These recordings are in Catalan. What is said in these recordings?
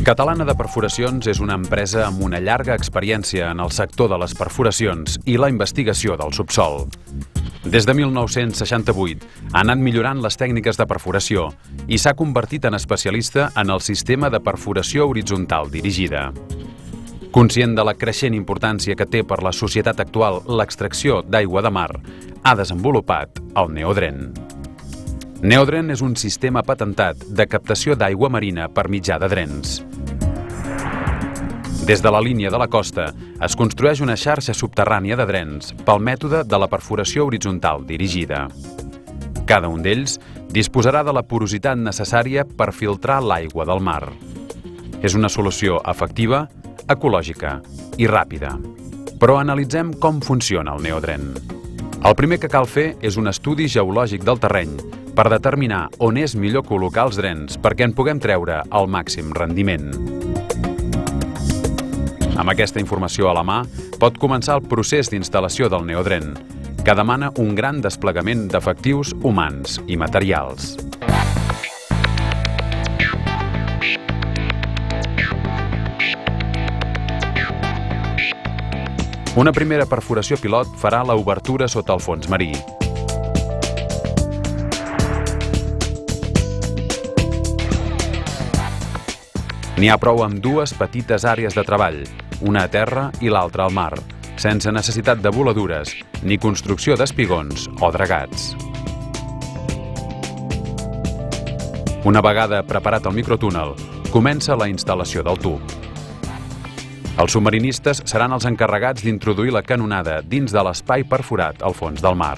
Catalana de Perforacions és una empresa amb una llarga experiència en el sector de les perforacions i la investigació del subsol. Des de 1968 ha anat millorant les tècniques de perforació i s'ha convertit en especialista en el sistema de perforació horitzontal dirigida. Conscient de la creixent importància que té per la societat actual l'extracció d'aigua de mar, ha desenvolupat el Neodren. Neodren és un sistema patentat de captació d'aigua marina per mitjà de drens. Des de la línia de la costa es construeix una xarxa subterrània de drens pel mètode de la perforació horitzontal dirigida. Cada un d'ells disposarà de la porositat necessària per filtrar l'aigua del mar. És una solució efectiva, ecològica i ràpida. Però analitzem com funciona el Neodren. El primer que cal fer és un estudi geològic del terreny per determinar on és millor col·locar els drens perquè en puguem treure el màxim rendiment. Amb aquesta informació a la mà, pot començar el procés d'instal·lació del Neodren, que demana un gran desplegament d'efectius humans i materials. Una primera perforació pilot farà l'obertura sota el fons marí. N'hi ha prou amb dues petites àrees de treball, una a terra i l'altra al mar, sense necessitat de voladures ni construcció d'espigons o dragats. Una vegada preparat el microtúnel, comença la instal·lació del tub. Els submarinistes seran els encarregats d'introduir la canonada dins de l'espai perforat al fons del mar.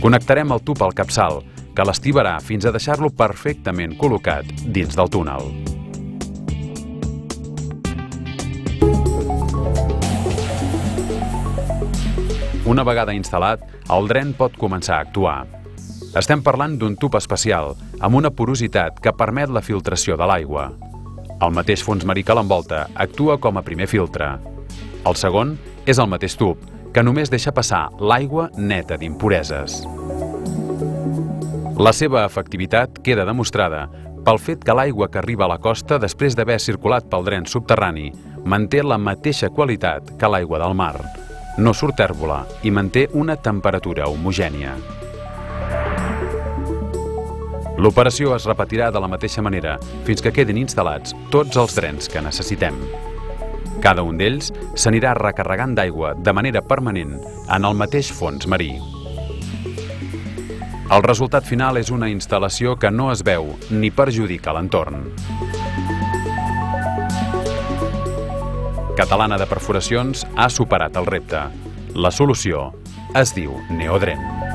Connectarem el tub al capçal, que l'estibarà fins a deixar-lo perfectament col·locat dins del túnel. Una vegada instal·lat, el dren pot començar a actuar. Estem parlant d'un tub especial, amb una porositat que permet la filtració de l'aigua. El mateix fons marí que l'envolta actua com a primer filtre. El segon és el mateix tub, que només deixa passar l'aigua neta d'impureses. La seva efectivitat queda demostrada pel fet que l'aigua que arriba a la costa després d'haver circulat pel dren subterrani manté la mateixa qualitat que l'aigua del mar. No surt tèrbola i manté una temperatura homogènia. L'operació es repetirà de la mateixa manera fins que quedin instal·lats tots els drens que necessitem. Cada un d'ells s'anirà recarregant d'aigua de manera permanent en el mateix fons marí. El resultat final és una instal·lació que no es veu ni perjudica l'entorn. Catalana de Perforacions ha superat el repte. La solució es diu Neodren.